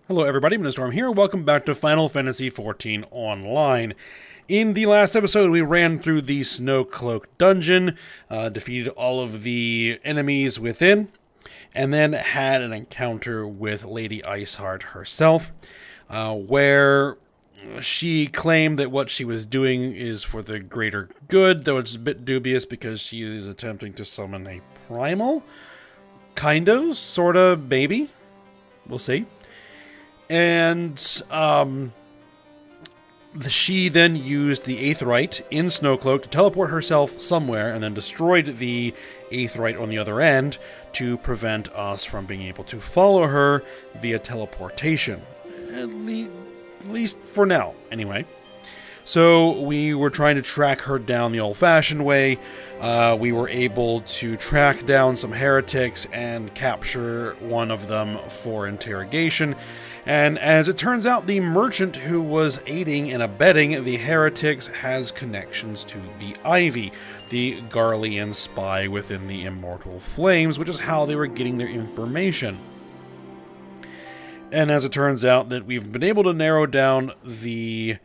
Hello everybody, Storm here. Welcome back to Final Fantasy XIV Online. In the last episode, we ran through the Snowcloak dungeon, defeated all of the enemies within, and then had an encounter with Lady Iceheart herself, where she claimed that what she was doing is for the greater good, though it's a bit dubious because she is attempting to summon a primal. Kind of, sort of, maybe. We'll see. And she then used the Aetheryte in Snowcloak to teleport herself somewhere and then destroyed the Aetheryte on the other end to prevent us from being able to follow her via teleportation. At least for now, anyway. So we were trying to track her down the old-fashioned way. We were able to track down some heretics and capture one of them for interrogation. And as it turns out, the merchant who was aiding and abetting the heretics has connections to the Ivy, the Garlean spy within the Immortal Flames, which is how they were getting their information. And as it turns out, that we've been able to narrow down the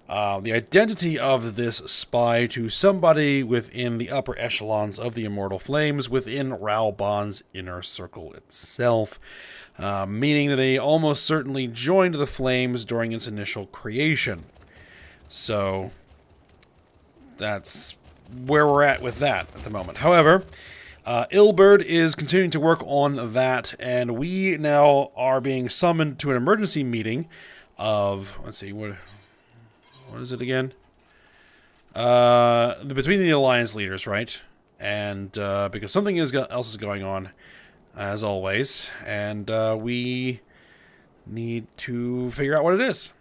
identity of this spy to somebody within the upper echelons of the Immortal Flames within Raubon's inner circle itself, meaning that they almost certainly joined the Flames during its initial creation. So that's where we're at with that at the moment. However, Ilberd is continuing to work on that, and we now are being summoned to an emergency meeting of, let's see, what is it again? Between the Alliance leaders, right? And because something else is going on, as always, and we need to figure out what it is.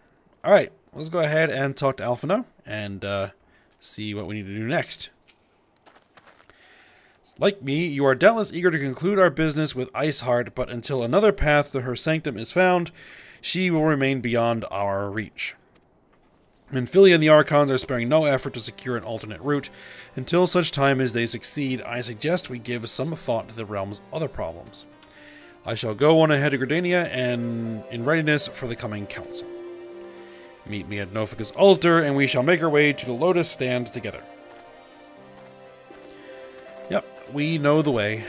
All right, let's go ahead and talk to Alphino and see what we need to do next. Like me, you are doubtless eager to conclude our business with Iceheart, but until another path to her sanctum is found, she will remain beyond our reach. Minfilia and the Archons are sparing no effort to secure an alternate route. Until such time as they succeed, I suggest we give some thought to the realm's other problems. I shall go on ahead to Gridania and in readiness for the coming council. Meet me at Nofika's altar, and we shall make our way to the Lotus Stand together. Yep, we know the way.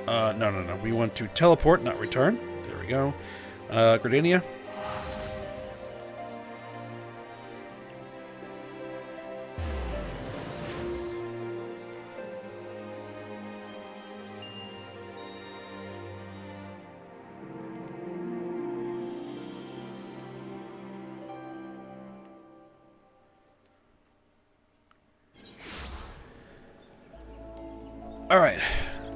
No. We want to teleport, not return. There we go. Gridania. All right.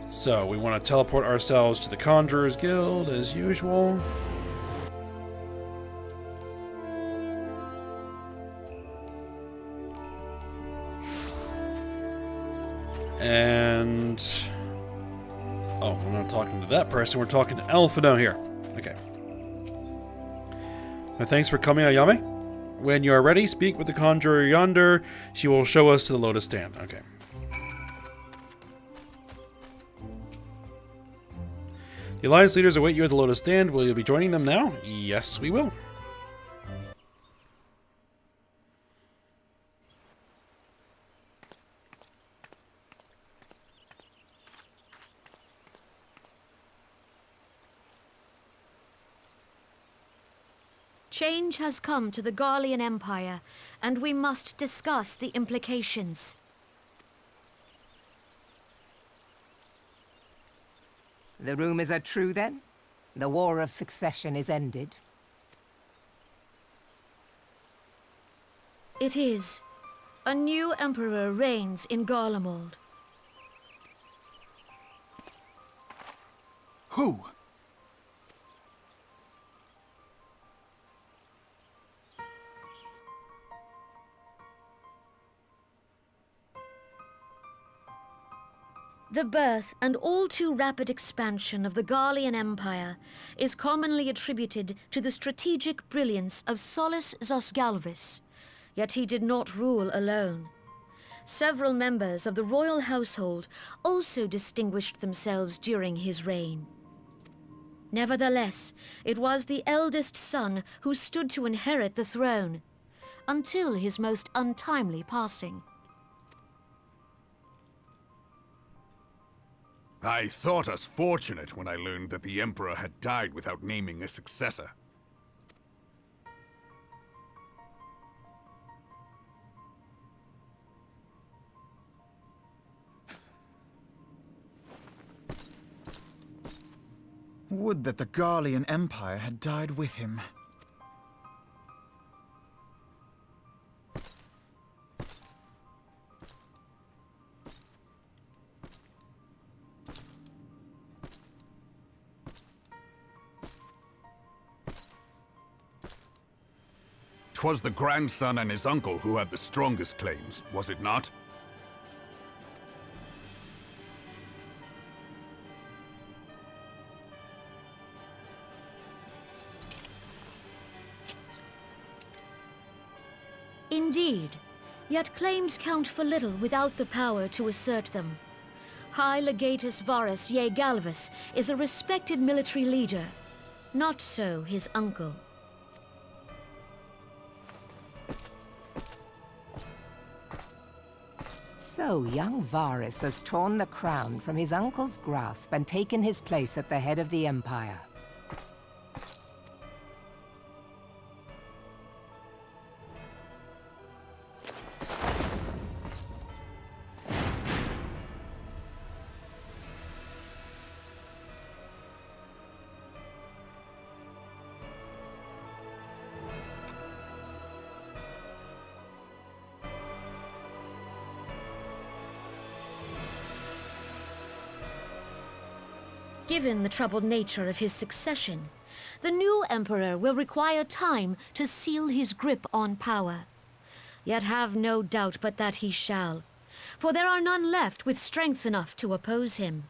So, we want to teleport ourselves to the Conjurer's Guild, as usual. And... oh, we're not talking to that person, we're talking to Alphino here. Okay. Well, thanks for coming, Ayame. When you are ready, speak with the Conjurer yonder. She will show us to the Lotus Stand. Okay. The Alliance leaders await you at the Lotus Stand. Will you be joining them now? Yes, we will. Change has come to the Garlean Empire, and we must discuss the implications. The rumors are true, then? The War of Succession is ended? It is. A new emperor reigns in Garlemald. Who? The birth and all too rapid expansion of the Garlean Empire is commonly attributed to the strategic brilliance of Solus Zosgalvis, yet he did not rule alone. Several members of the royal household also distinguished themselves during his reign. Nevertheless, it was the eldest son who stood to inherit the throne, until his most untimely passing. I thought us fortunate when I learned that the Emperor had died without naming a successor. Would that the Garlean Empire had died with him. 'Twas the grandson and his uncle who had the strongest claims, was it not? Indeed, yet claims count for little without the power to assert them. High Legatus Varus Ye Galvus is a respected military leader. Not so his uncle. So young Varus has torn the crown from his uncle's grasp and taken his place at the head of the Empire. Given the troubled nature of his succession, the new emperor will require time to seal his grip on power. Yet have no doubt but that he shall, for there are none left with strength enough to oppose him.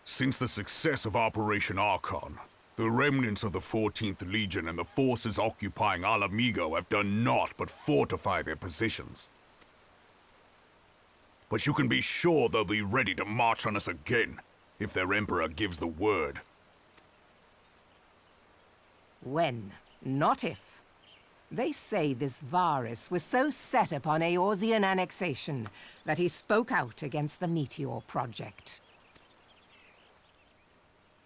Since the success of Operation Archon, the remnants of the 14th Legion and the forces occupying Alamigo have done naught but fortify their positions. But you can be sure they'll be ready to march on us again, if their Emperor gives the word. When, not if. They say this Varus was so set upon Eorzean annexation that he spoke out against the Meteor Project.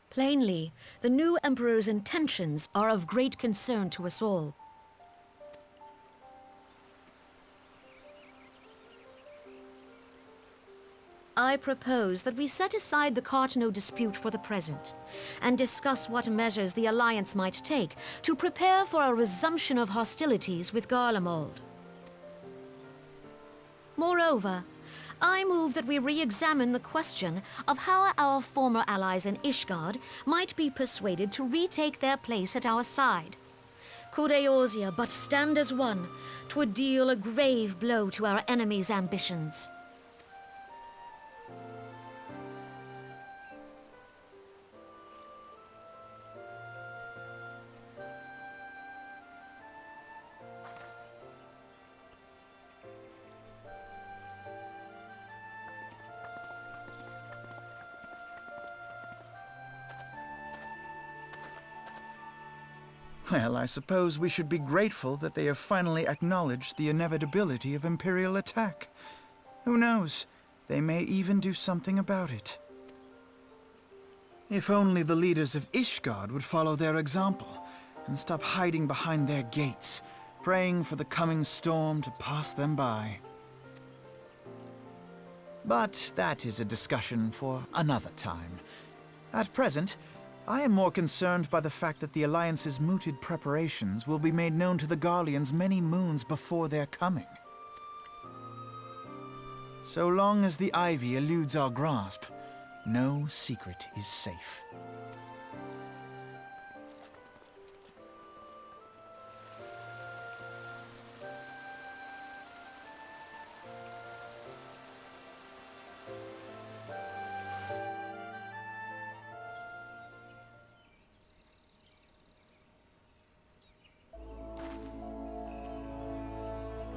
Plainly, the new emperor's intentions are of great concern to us all. I propose that we set aside the Cartno dispute for the present, and discuss what measures the Alliance might take to prepare for a resumption of hostilities with Garlemald. Moreover, I move that we re-examine the question of how our former allies in Ishgard might be persuaded to retake their place at our side. Could Eorzea but stand as one, 'twould deal a grave blow to our enemies' ambitions. Well, I suppose we should be grateful that they have finally acknowledged the inevitability of Imperial attack. Who knows? They may even do something about it. If only the leaders of Ishgard would follow their example and stop hiding behind their gates, praying for the coming storm to pass them by. But that is a discussion for another time. At present, I am more concerned by the fact that the Alliance's mooted preparations will be made known to the Garleans many moons before their coming. So long as the Ivy eludes our grasp, no secret is safe.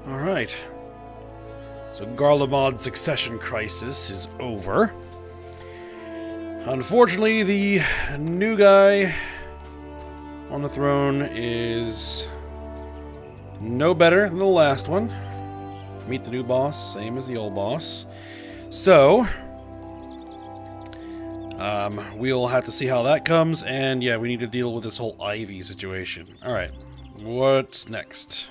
Alright. So Garlemald's succession crisis is over. Unfortunately, the new guy on the throne is no better than the last one. Meet the new boss, same as the old boss. So, we'll have to see how that comes, and yeah, we need to deal with this whole Ivy situation. Alright, what's next?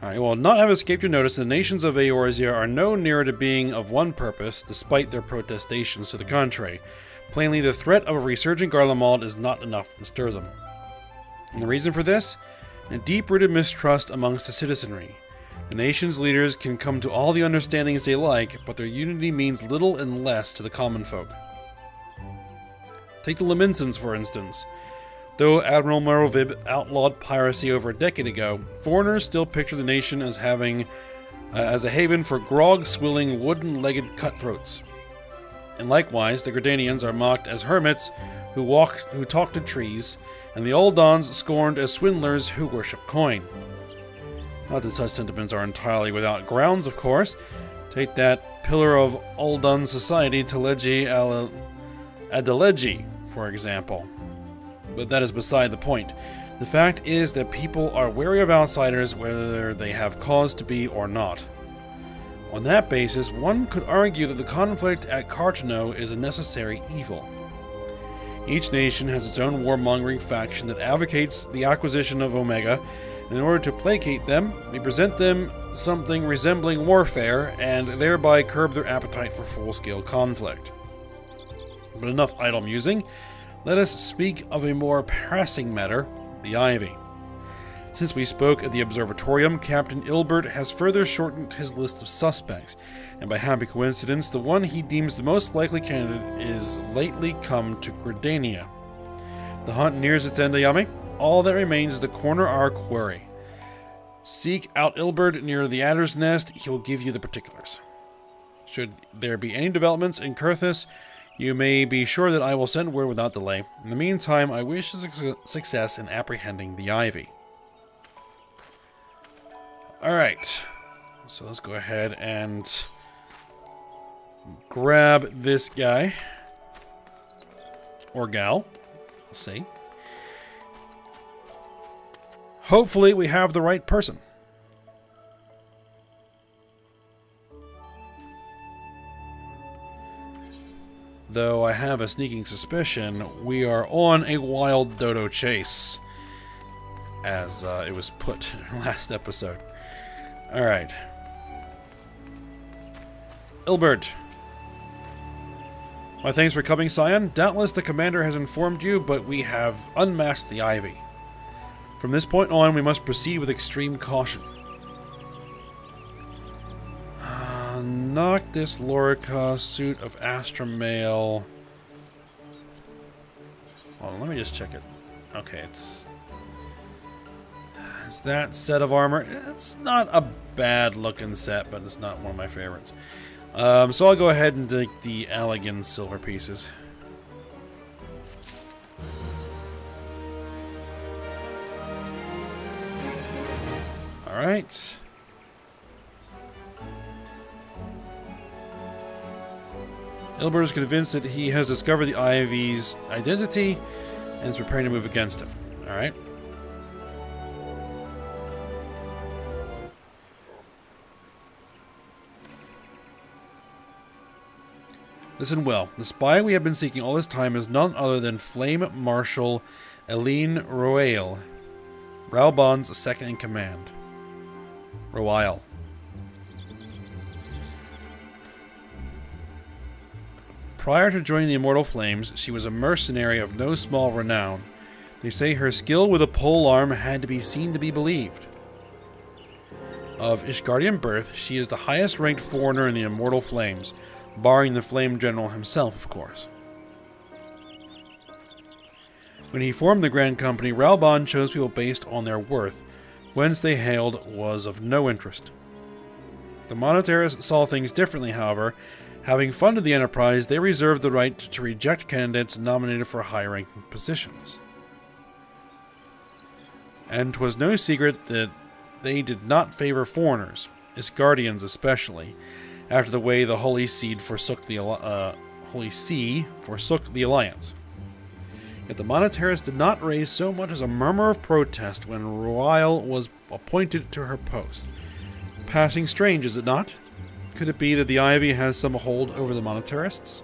Alright, well, not have escaped your notice, the nations of Eorzea are no nearer to being of one purpose, despite their protestations to the contrary. Plainly, the threat of a resurgent Garlemald is not enough to stir them. And the reason for this? A deep-rooted mistrust amongst the citizenry. The nation's leaders can come to all the understandings they like, but their unity means little and less to the common folk. Take the Laminsons, for instance. Though Admiral Merovib outlawed piracy over a decade ago, foreigners still picture the nation as having as a haven for grog-swilling, wooden-legged cutthroats. And likewise, the Gridanians are mocked as hermits who talk to trees, and the Uldons scorned as swindlers who worship coin. Not that such sentiments are entirely without grounds, of course. Take that pillar of Uldon society, Teleji Adelegi, for example. But that is beside the point. The fact is that people are wary of outsiders, whether they have cause to be or not. On that basis, one could argue that the conflict at Cartano is a necessary evil. Each nation has its own warmongering faction that advocates the acquisition of Omega. In order to placate them, we present them something resembling warfare, and thereby curb their appetite for full-scale conflict. But enough idle musing. Let us speak of a more pressing matter, the Ivy. Since we spoke at the Observatorium, Captain Ilbert has further shortened his list of suspects, and by happy coincidence, the one he deems the most likely candidate is lately come to Gridania. The hunt nears its end, Ayame. All that remains is to corner our quarry. Seek out Ilbert near the Adder's Nest, he will give you the particulars. Should there be any developments in Kurthus, you may be sure that I will send word without delay. In the meantime, I wish success in apprehending the Ivy. Alright, so let's go ahead and grab this guy. Or gal. We'll see. Hopefully we have the right person. Though I have a sneaking suspicion we are on a wild dodo chase, as it was put in the last episode. Alright. Ilbert. My thanks for coming, Scion. Doubtless the commander has informed you, but we have unmasked the Ivy. From this point on, we must proceed with extreme caution. Noctis Lorica, suit of Astromale. Hold on, let me just check it. Okay, it's that set of armor. It's not a bad looking set, but it's not one of my favorites. So I'll go ahead and take the Allegan silver pieces. Alright. Ilbert is convinced that he has discovered the Ivy's identity and is preparing to move against him. Alright. Listen well. The spy we have been seeking all this time is none other than Flame Marshal Eileen Royale, Raubon's second in command. Royale. Prior to joining the Immortal Flames, she was a mercenary of no small renown. They say her skill with a polearm had to be seen to be believed. Of Ishgardian birth, she is the highest ranked foreigner in the Immortal Flames, barring the Flame General himself, of course. When he formed the Grand Company, Raubon chose people based on their worth. Whence they hailed was of no interest. The Monetaris saw things differently, however. Having funded the enterprise, they reserved the right to reject candidates nominated for high-ranking positions. And 'twas no secret that they did not favor foreigners, its guardians especially, after the way the Holy See forsook the alliance. Yet the monetarists did not raise so much as a murmur of protest when Royal was appointed to her post. Passing strange, is it not? Could it be that the Ivy has some hold over the monetarists?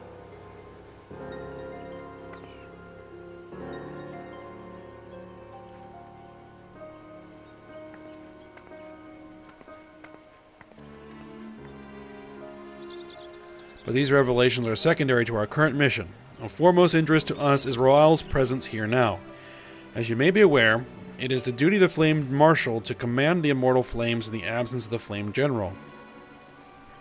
But these revelations are secondary to our current mission. Of foremost interest to us is Royal's presence here now. As you may be aware, it is the duty of the Flame Marshal to command the immortal flames in the absence of the Flame General.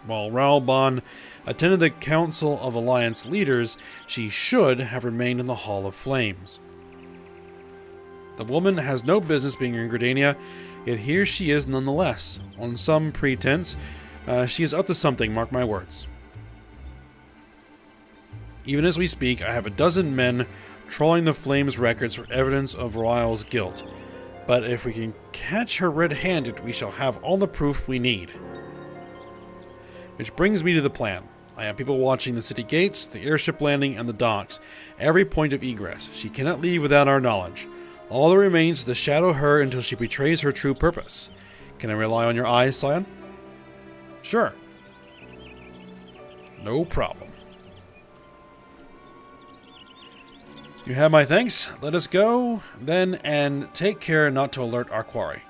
While Raoulban attended the Council of Alliance Leaders, she should have remained in the Hall of Flames. The woman has no business being in Gridania, yet here she is nonetheless. On some pretense, she is up to something, mark my words. Even as we speak, I have a dozen men trawling the Flames records for evidence of Royal's guilt. But if we can catch her red-handed, we shall have all the proof we need. Which brings me to the plan. I have people watching the city gates, the airship landing, and the docks. Every point of egress. She cannot leave without our knowledge. All that remains is to shadow her until she betrays her true purpose. Can I rely on your eyes, Scion? Sure. No problem. You have my thanks. Let us go, then, and take care not to alert our quarry.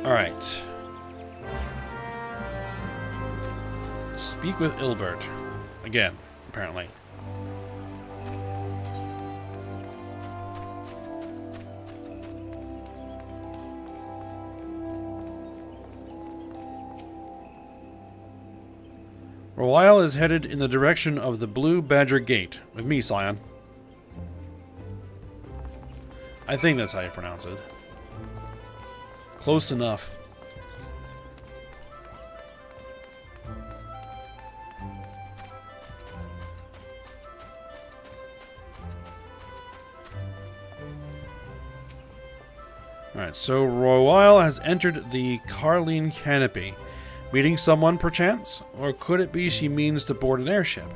Alright. Speak with Ilbert. Again, apparently. Royal is headed in the direction of the Blue Badger Gate. With me, Scion. I think that's how you pronounce it. Close enough. Alright, so Royal has entered the Carline Canopy. Meeting someone, perchance? Or could it be she means to board an airship?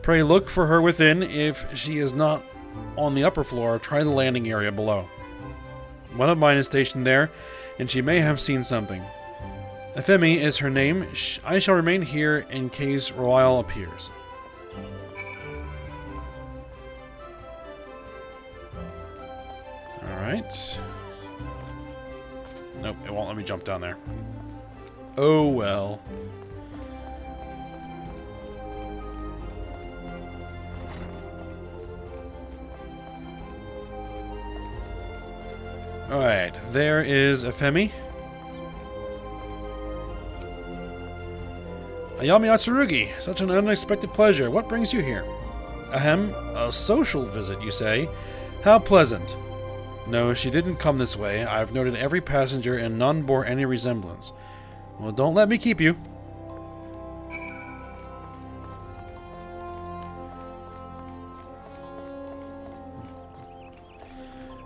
Pray look for her within. If she is not on the upper floor, try the landing area below. One of mine is stationed there, and she may have seen something. Ephemi is her name. I shall remain here in case Royal appears. Alright. Nope, it won't let me jump down there. Oh well. Alright, there is Ephemi. Ayami Atsurugi, such an unexpected pleasure. What brings you here? Ahem, a social visit, you say? How pleasant. No, she didn't come this way. I've noted every passenger and none bore any resemblance. Well, don't let me keep you.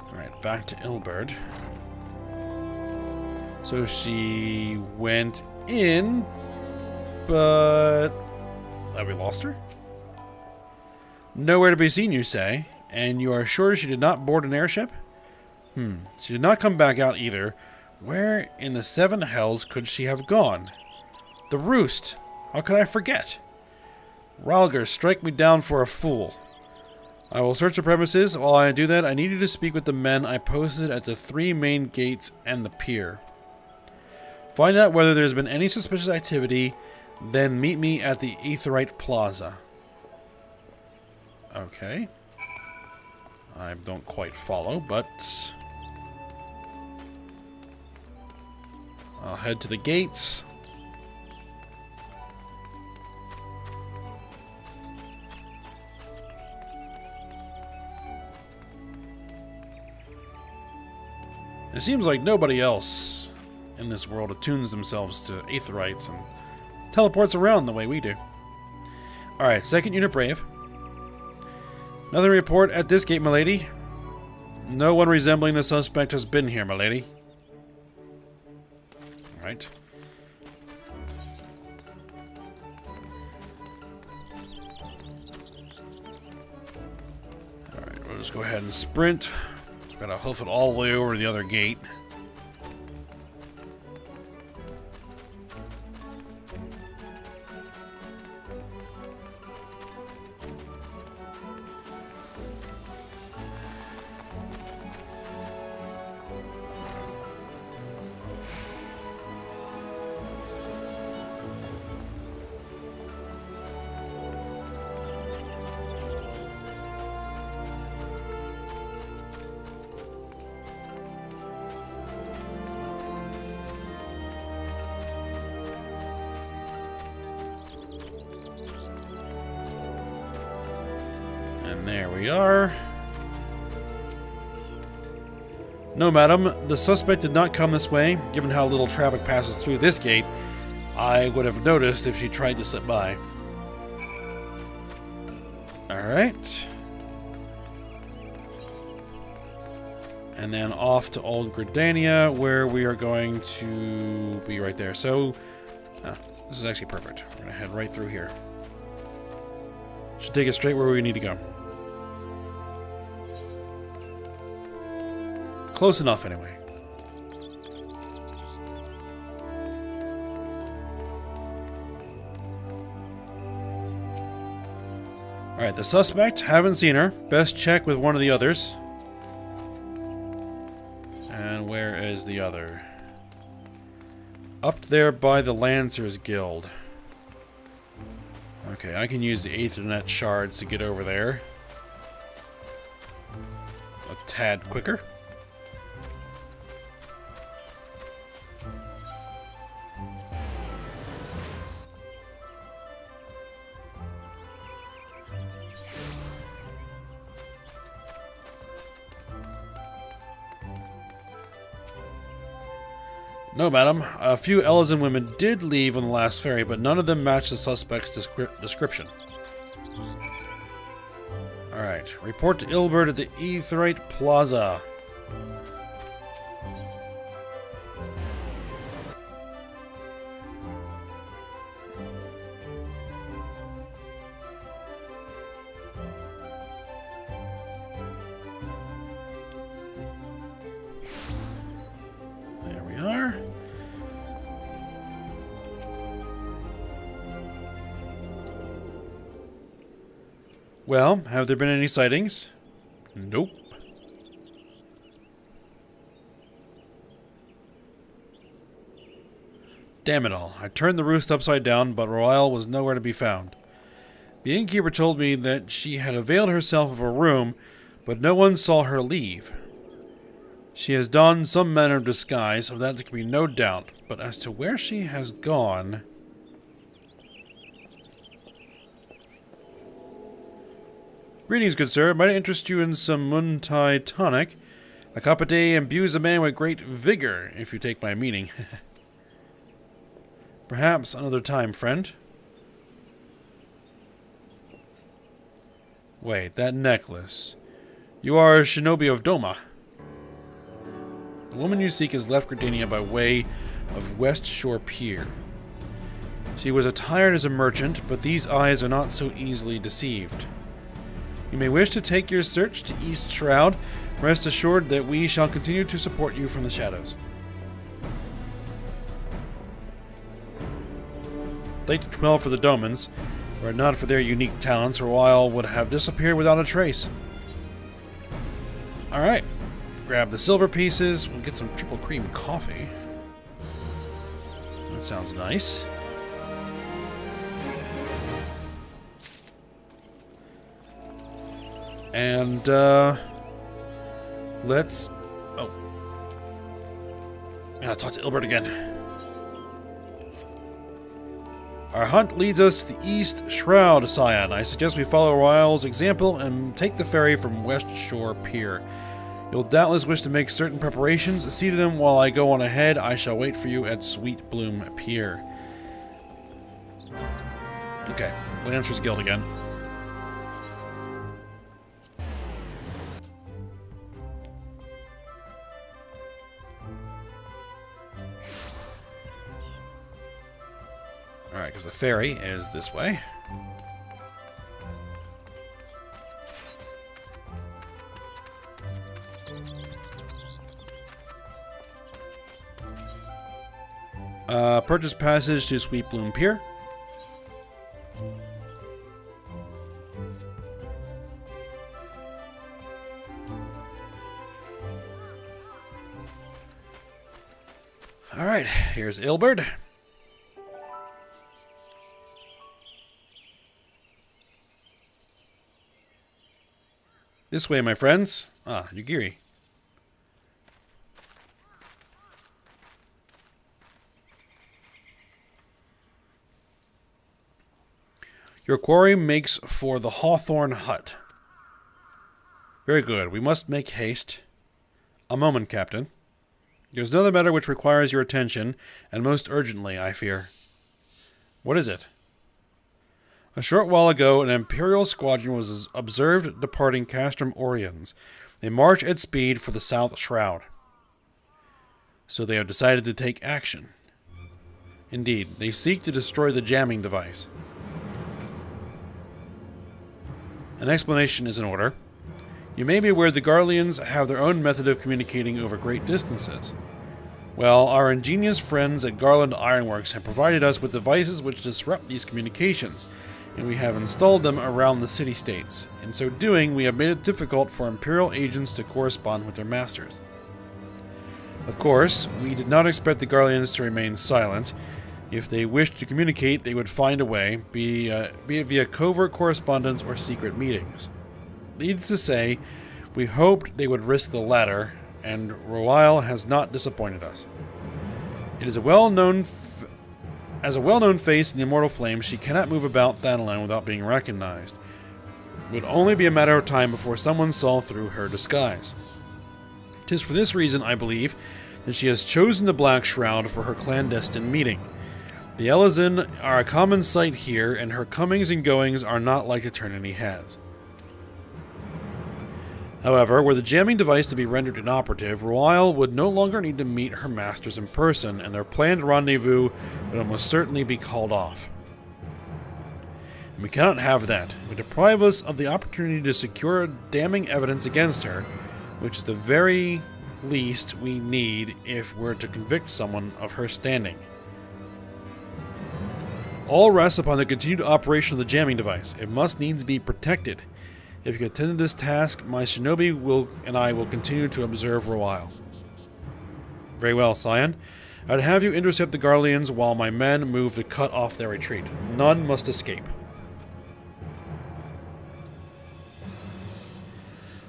Alright, back to Ilberd. So she went in, but have we lost her? Nowhere to be seen, you say? And you are sure she did not board an airship? She did not come back out either. Where in the seven hells could she have gone? The Roost! How could I forget? Ralger, strike me down for a fool. I will search the premises. While I do that, I need you to speak with the men I posted at the 3 main gates and the pier. Find out whether there's been any suspicious activity, then meet me at the Aetheryte Plaza. Okay. I don't quite follow, but I'll head to the gates. It seems like nobody else in this world attunes themselves to Aetherites and teleports around the way we do. Alright, second unit brave. Another report at this gate, milady. No one resembling the suspect has been here, milady. Alright. Alright, we'll just go ahead and sprint. Gotta hoof it all the way over to the other gate. And there we are. No, madam. The suspect did not come this way. Given how little traffic passes through this gate, I would have noticed if she tried to slip by. Alright. And then off to Old Gridania, where we are going to be right there. So, this is actually perfect. We're going to head right through here. Should take us straight where we need to go. Close enough, anyway. Alright, the suspect. Haven't seen her. Best check with one of the others. And where is the other? Up there by the Lancers Guild. Okay, I can use the Aethernet shards to get over there. A tad quicker. No, madam. A few Elysian women did leave on the last ferry, but none of them matched the suspect's description. Alright. Report to Ilbert at the Aetherite Plaza. There we are. Well, have there been any sightings? Nope. Damn it all. I turned the roost upside down, but Royale was nowhere to be found. The innkeeper told me that she had availed herself of a room, but no one saw her leave. She has donned some manner of disguise, of that there can be no doubt, but as to where she has gone... Greetings, good sir. Might I interest you in some Muntai tonic? A cup a day imbues a man with great vigor, if you take my meaning. Perhaps another time, friend. Wait, that necklace. You are a shinobi of Doma. The woman you seek has left Gridania by way of West Shore Pier. She was attired as a merchant, but these eyes are not so easily deceived. You may wish to take your search to East Shroud. Rest assured that we shall continue to support you from the shadows. Thank you well for the Domans. Were it not for their unique talents, Royale would have disappeared without a trace. Alright. Grab the silver pieces. We'll get some triple cream coffee. That sounds nice. And, let's... Oh. Yeah, I'll talk to Ilbert again. Our hunt leads us to the East Shroud, Scion. I suggest we follow Royale's example and take the ferry from West Shore Pier. You'll doubtless wish to make certain preparations. See to them while I go on ahead. I shall wait for you at Sweet Bloom Pier. Okay, Lancer's Guild again. Alright, because the ferry is this way. Purchase passage to Sweet Bloom Pier. Alright, here's Ilberd. This way, my friends. Ah, Yugiri. Your quarry makes for the Hawthorn Hut. Very good. We must make haste. A moment, Captain. There's another matter which requires your attention, and most urgently, I fear. What is it? A short while ago, an Imperial squadron was observed departing Castrum Oriens. They march at speed for the South Shroud. So they have decided to take action. Indeed, they seek to destroy the jamming device. An explanation is in order. You may be aware the Garleans have their own method of communicating over great distances. Well, our ingenious friends at Garland Ironworks have provided us with devices which disrupt these communications, and we have installed them around the city-states. In so doing, we have made it difficult for Imperial agents to correspond with their masters. Of course, we did not expect the Garleans to remain silent. If they wished to communicate, they would find a way, be it via covert correspondence or secret meetings. Needless to say, we hoped they would risk the latter, and Royal has not disappointed us. It is a well-known As a well-known face in the Immortal Flame, she cannot move about Thanalan without being recognized. It would only be a matter of time before someone saw through her disguise. 'Tis for this reason, I believe, that she has chosen the Black Shroud for her clandestine meeting. The Elizin are a common sight here, and her comings and goings are not like Eternity has. However, were the jamming device to be rendered inoperative, Royal would no longer need to meet her masters in person, and their planned rendezvous would almost certainly be called off. And we cannot have that. It would deprive us of the opportunity to secure damning evidence against her, which is the very least we need if we're to convict someone of her standing. All rests upon the continued operation of the jamming device. It must needs be protected. If you attend to this task, my shinobi and I will continue to observe Royal. Very well, Scion. I'd have you intercept the Garleans while my men move to cut off their retreat. None must escape.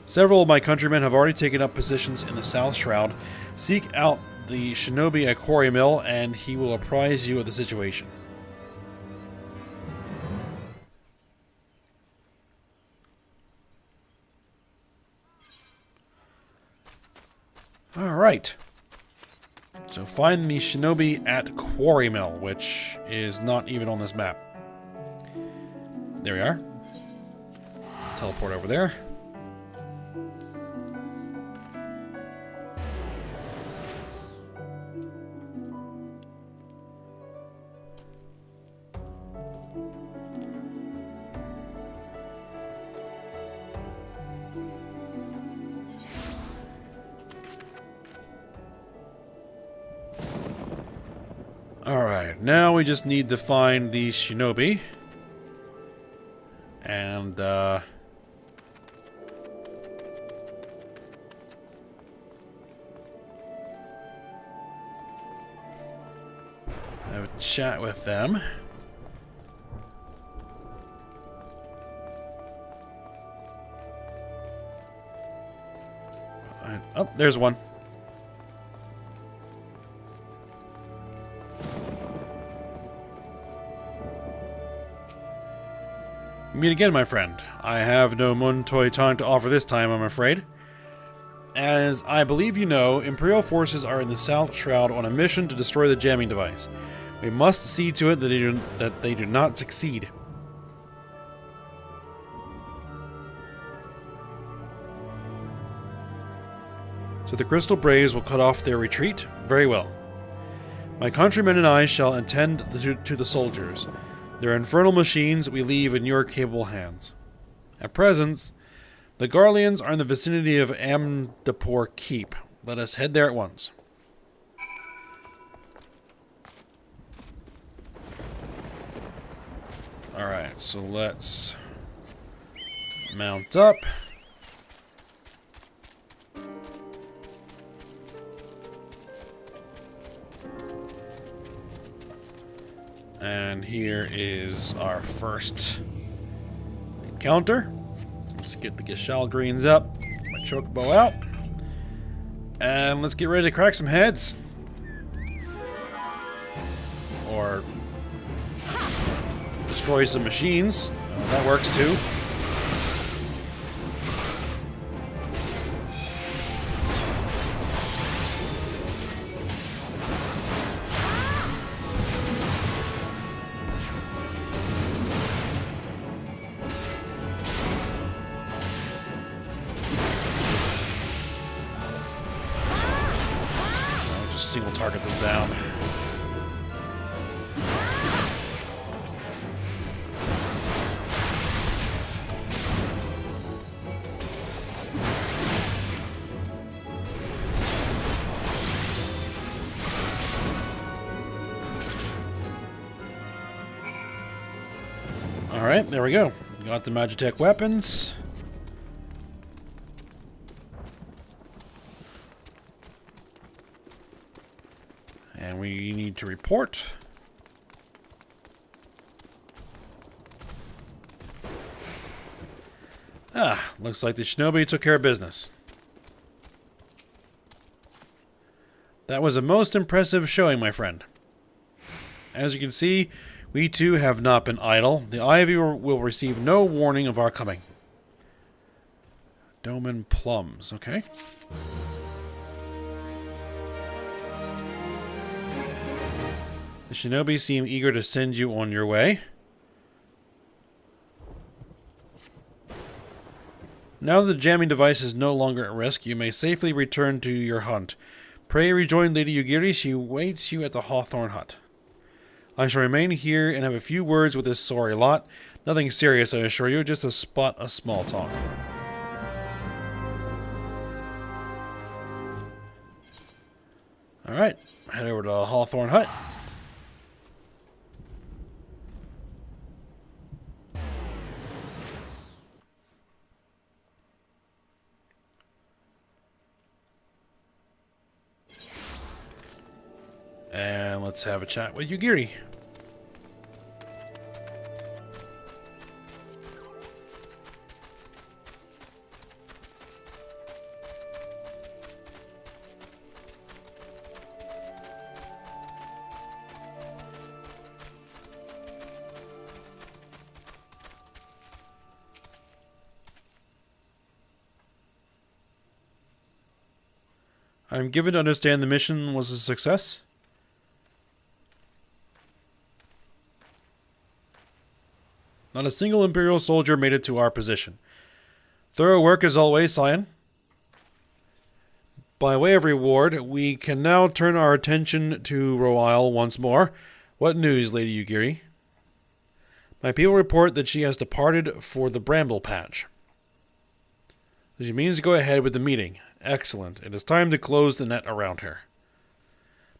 Several of my countrymen have already taken up positions in the South Shroud. Seek out the shinobi at Quarry Mill, and he will apprise you of the situation. Alright. So find the shinobi at Quarry Mill, which is not even on this map. There we are. Teleport over there. Alright, now we just need to find the shinobi. And, have a chat with them. Oh, there's one. Meet again, my friend. I have no Muntoi Tang to offer this time, I'm afraid. As I believe you know, Imperial forces are in the South Shroud on a mission to destroy the jamming device. We must see to it that they do not succeed. So the Crystal Braves will cut off their retreat? Very well. My countrymen and I shall attend to the soldiers. Their infernal machines we leave in your capable hands. At present, the Garleans are in the vicinity of Amdapor Keep. Let us head there at once. Alright, so let's mount up. And here is our first encounter. Let's get the Gishal greens up, get my chocobo out, and let's get ready to crack some heads. Or destroy some machines. That works too. Single target them down. Alright, there we go. Got the Magitech weapons. And we need to report. Looks like the shinobi took care of business. That was a most impressive showing, my friend. As you can see, we too have not been idle. The Ivy will receive no warning of our coming. Doman plums, okay. The shinobi seem eager to send you on your way. Now that the jamming device is no longer at risk, you may safely return to your hunt. Pray rejoin Lady Yugiri. She waits you at the Hawthorn Hut. I shall remain here and have a few words with this sorry lot. Nothing serious, I assure you, just a spot of small talk. Alright, head over to the Hawthorn Hut. And let's have a chat with Yugiri. I'm given to understand the mission was a success. Not a single Imperial soldier made it to our position. Thorough work as always, Scion. By way of reward, we can now turn our attention to Royal once more. What news, Lady Yugiri? My people report that she has departed for the Bramble Patch. She means to go ahead with the meeting. Excellent. It is time to close the net around her.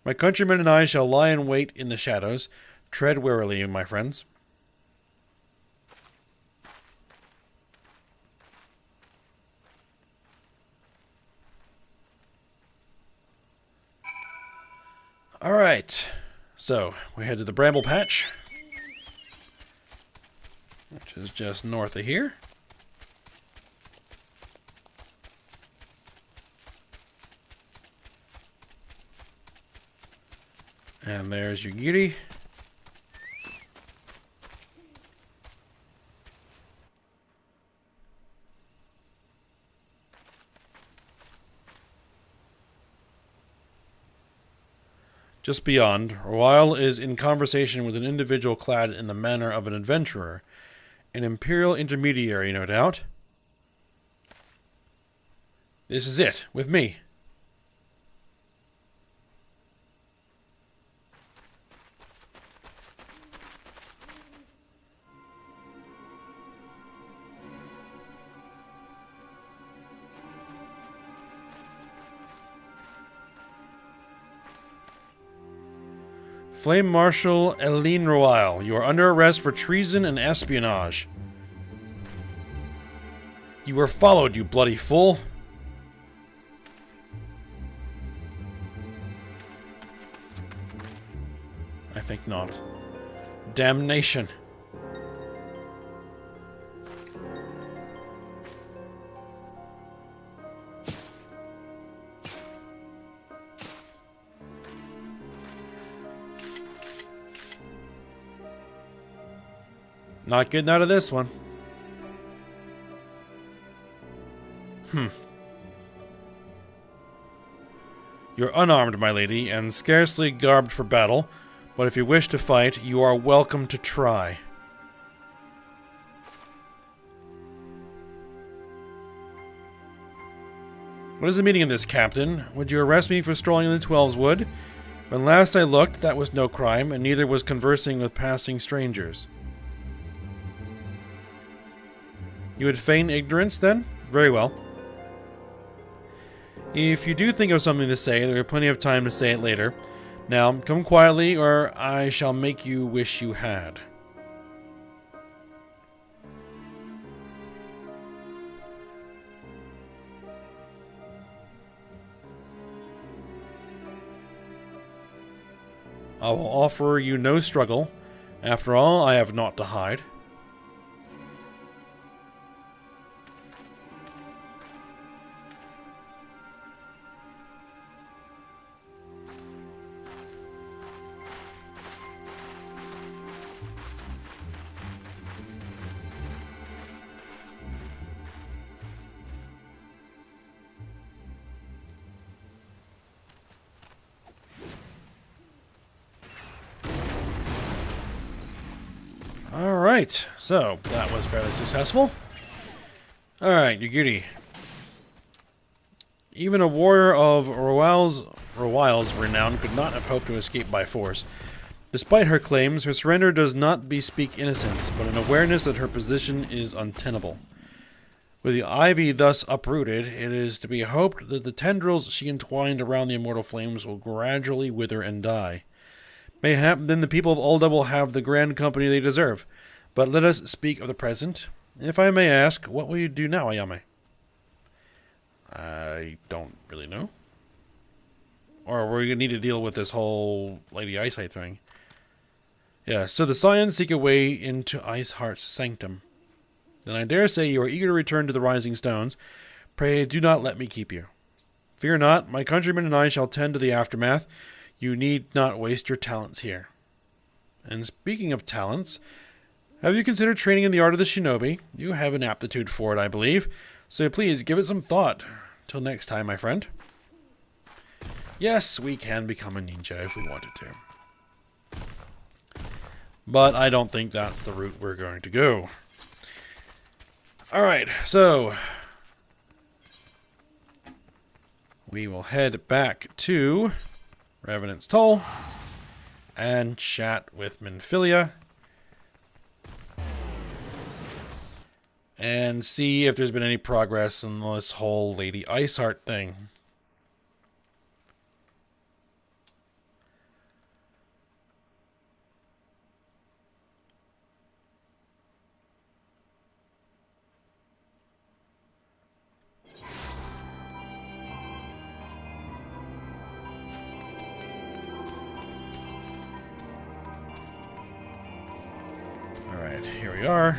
My countrymen and I shall lie in wait in the shadows. Tread warily, my friends. Alright, so we head to the Bramble Patch, which is just north of here. And there's Yugiri. Just beyond, Royal is in conversation with an individual clad in the manner of an adventurer. An Imperial intermediary, no doubt. This is it, with me. Flame Marshal Eline Royal, you are under arrest for treason and espionage. You were followed, you bloody fool. I think not. Damnation. Not getting out of this one. You're unarmed, my lady, and scarcely garbed for battle, but if you wish to fight, you are welcome to try. What is the meaning of this, Captain? Would you arrest me for strolling in the Twelves Wood? When last I looked, that was no crime, and neither was conversing with passing strangers. You would feign ignorance, then? Very well. If you do think of something to say, there is plenty of time to say it later. Now, come quietly, or I shall make you wish you had. I will offer you no struggle. After all, I have naught to hide. Alright, so that was fairly successful. Alright, Yugiri. Even a warrior of Royal's renown could not have hoped to escape by force. Despite her claims, her surrender does not bespeak innocence, but an awareness that her position is untenable. With the ivy thus uprooted, it is to be hoped that the tendrils she entwined around the immortal flames will gradually wither and die. Mayhap then the people of Ul'dah will have the grand company they deserve. But let us speak of the present. If I may ask, what will you do now, Ayame? I don't really know. Or we're going to need to deal with this whole Lady Iceheart thing. Yeah, so the Scions seek a way into Iceheart's sanctum. Then I dare say you are eager to return to the Rising Stones. Pray do not let me keep you. Fear not, my countrymen and I shall tend to the aftermath. You need not waste your talents here. And speaking of talents, have you considered training in the art of the shinobi? You have an aptitude for it, I believe. So please give it some thought. Till next time, my friend. Yes, we can become a ninja if we wanted to. But I don't think that's the route we're going to go. Alright, so we will head back to Revenant's Toll and chat with Minfilia and see if there's been any progress in this whole Lady Iceheart thing. Alright, here we are.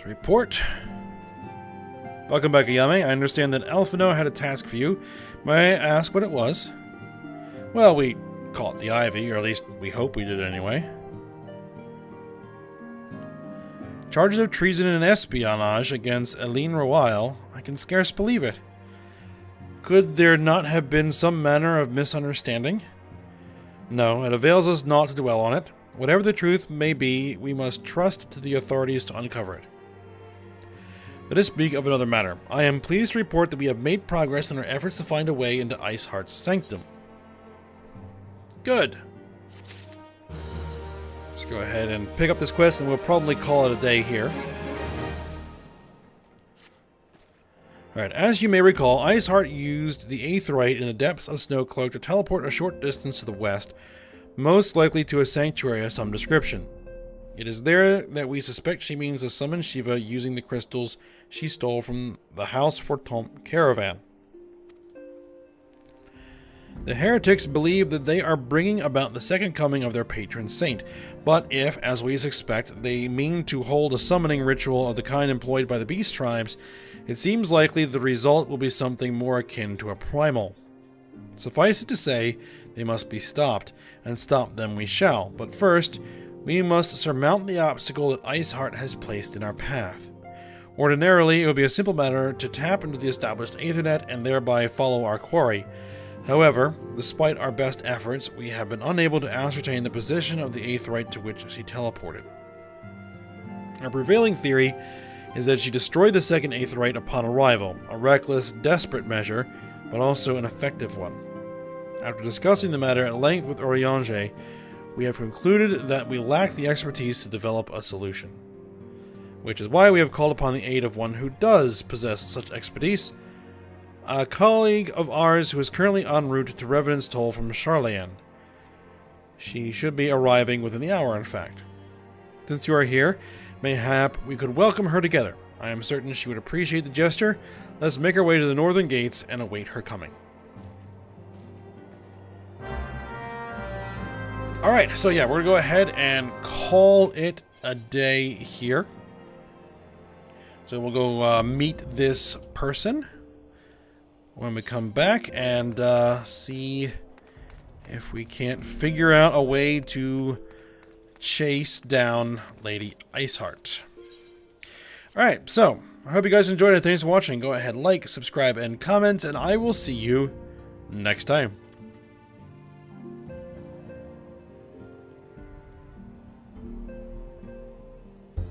Report. Welcome back, Ayame. I understand that Alphino had a task for you. May I ask what it was? Well, we caught the Ivy, or at least we hope we did anyway. Charges of treason and espionage against Eline Royal. I can scarce believe it. Could there not have been some manner of misunderstanding? No, it avails us not to dwell on it. Whatever the truth may be, we must trust to the authorities to uncover it. Let us speak of another matter. I am pleased to report that we have made progress in our efforts to find a way into Iceheart's sanctum. Good. Let's go ahead and pick up this quest, and we'll probably call it a day here. Alright, as you may recall, Iceheart used the Aetheryte in the depths of Snowcloak to teleport a short distance to the west, most likely to a sanctuary of some description. It is there that we suspect she means to summon Shiva using the crystals she stole from the House Fortemps caravan. The heretics believe that they are bringing about the second coming of their patron saint, but if, as we suspect, they mean to hold a summoning ritual of the kind employed by the beast tribes, it seems likely the result will be something more akin to a primal. Suffice it to say, they must be stopped, and stop them we shall, but first, we must surmount the obstacle that Iceheart has placed in our path. Ordinarily, it would be a simple matter to tap into the established Aethernet and thereby follow our quarry. However, despite our best efforts, we have been unable to ascertain the position of the Aetheryte to which she teleported. Our prevailing theory is that she destroyed the second Aetheryte upon arrival, a reckless, desperate measure, but also an effective one. After discussing the matter at length with Eorzea, we have concluded that we lack the expertise to develop a solution. Which is why we have called upon the aid of one who does possess such expertise, a colleague of ours who is currently en route to Revenant's Toll from Charlayan. She should be arriving within the hour, in fact. Since you are here, mayhap we could welcome her together. I am certain she would appreciate the gesture. Let's make our way to the northern gates and await her coming. Alright, so yeah, we're going to go ahead and call it a day here. So we'll go meet this person when we come back and see if we can't figure out a way to chase down Lady Iceheart. Alright, so I hope you guys enjoyed it. Thanks for watching. Go ahead, like, subscribe, and comment, and I will see you next time.